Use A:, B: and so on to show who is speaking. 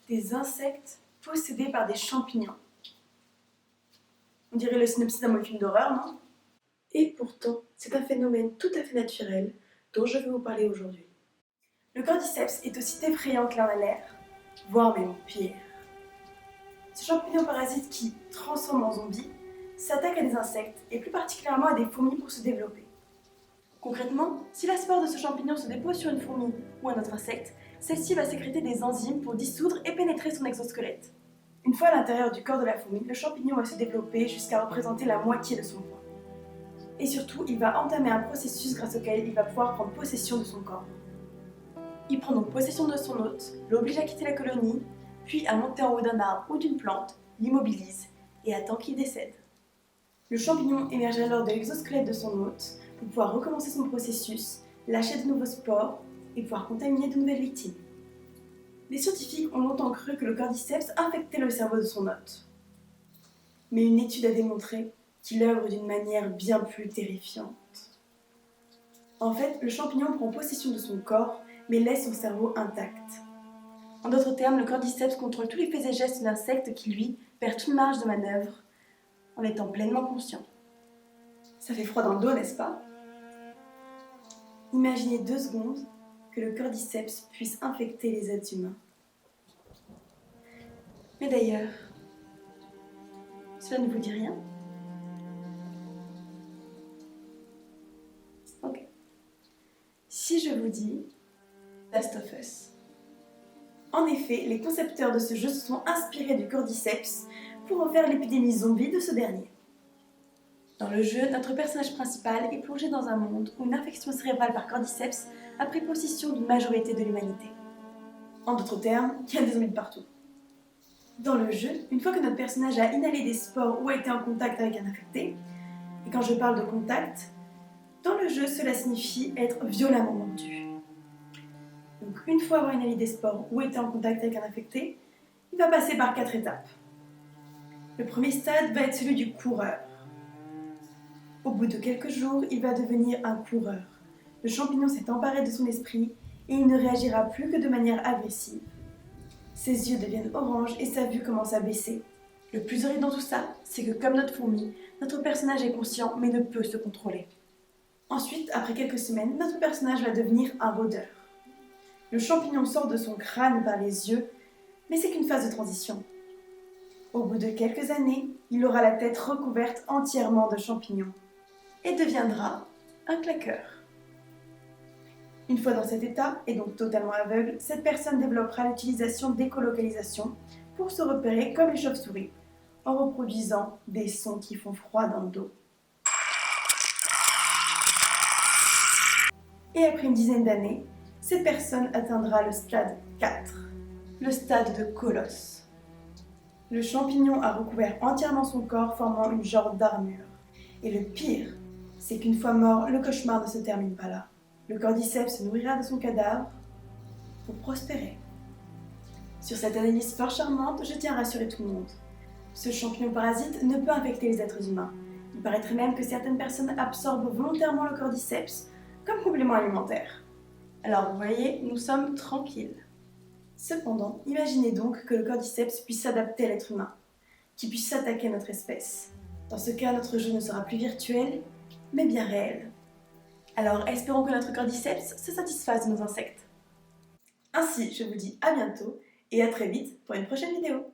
A: des insectes possédés par des champignons. On dirait le synopsis d'un mauvais film d'horreur, non?
B: Et pourtant, c'est un phénomène tout à fait naturel dont je vais vous parler aujourd'hui.
A: Le cordyceps est aussi effrayant que l'un a l'air, voire même pire. Ce champignon parasite qui transforme en zombie s'attaque à des insectes et plus particulièrement à des fourmis pour se développer. Concrètement, si la spore de ce champignon se dépose sur une fourmi ou un autre insecte, celle-ci va sécréter des enzymes pour dissoudre et pénétrer son exosquelette. Une fois à l'intérieur du corps de la fourmi, le champignon va se développer jusqu'à représenter la moitié de son poids. Et surtout, il va entamer un processus grâce auquel il va pouvoir prendre possession de son corps. Il prend donc possession de son hôte, l'oblige à quitter la colonie, puis à monter en haut d'un arbre ou d'une plante, l'immobilise et attend qu'il décède. Le champignon émerge alors de l'exosquelette de son hôte pour pouvoir recommencer son processus, lâcher de nouveaux spores et pouvoir contaminer de nouvelles victimes. Les scientifiques ont longtemps cru que le cordyceps infectait le cerveau de son hôte. Mais une étude a démontré qu'il œuvre d'une manière bien plus terrifiante. En fait, le champignon prend possession de son corps, mais laisse son cerveau intact. En d'autres termes, le cordyceps contrôle tous les faits et gestes d'un insecte qui, lui, perd toute marge de manœuvre en étant pleinement conscient. Ça fait froid dans le dos, n'est-ce pas? Imaginez 2 secondes que le cordyceps puisse infecter les êtres humains. Mais d'ailleurs, cela ne vous dit rien? Ok. Si je vous dis Last of Us. En effet, les concepteurs de ce jeu se sont inspirés du cordyceps pour en faire l'épidémie zombie de ce dernier. Dans le jeu, notre personnage principal est plongé dans un monde où une infection cérébrale par cordyceps a pris possession d'une majorité de l'humanité. En d'autres termes, il y a des zombies de partout. Dans le jeu, une fois que notre personnage a inhalé des spores ou a été en contact avec un infecté, et quand je parle de contact, dans le jeu, cela signifie être violemment mordu. Donc, une fois avoir inhalé des spores ou été en contact avec un infecté, il va passer par 4 étapes. Le premier stade va être celui du coureur. Au bout de quelques jours, il va devenir un coureur. Le champignon s'est emparé de son esprit et il ne réagira plus que de manière agressive. Ses yeux deviennent orange et sa vue commence à baisser. Le plus horrible dans tout ça, c'est que comme notre fourmi, notre personnage est conscient mais ne peut se contrôler. Ensuite, après quelques semaines, notre personnage va devenir un rôdeur. Le champignon sort de son crâne par les yeux, mais c'est qu'une phase de transition. Au bout de quelques années, il aura la tête recouverte entièrement de champignons et deviendra un claqueur. Une fois dans cet état, et donc totalement aveugle, cette personne développera l'utilisation d'écolocalisation pour se repérer comme les chauves-souris, en reproduisant des sons qui font froid dans le dos. Et après une dizaine d'années, cette personne atteindra le stade 4, le stade de colosse. Le champignon a recouvert entièrement son corps, formant une genre d'armure. Et le pire, c'est qu'une fois mort, le cauchemar ne se termine pas là. Le cordyceps se nourrira de son cadavre pour prospérer. Sur cette analyse fort charmante, je tiens à rassurer tout le monde. Ce champignon parasite ne peut infecter les êtres humains. Il paraîtrait même que certaines personnes absorbent volontairement le cordyceps comme complément alimentaire. Alors vous voyez, nous sommes tranquilles. Cependant, imaginez donc que le cordyceps puisse s'adapter à l'être humain, qu'il puisse s'attaquer à notre espèce. Dans ce cas, notre jeu ne sera plus virtuel, mais bien réel. Alors espérons que notre cordyceps se satisfasse de nos insectes. Ainsi, je vous dis à bientôt et à très vite pour une prochaine vidéo.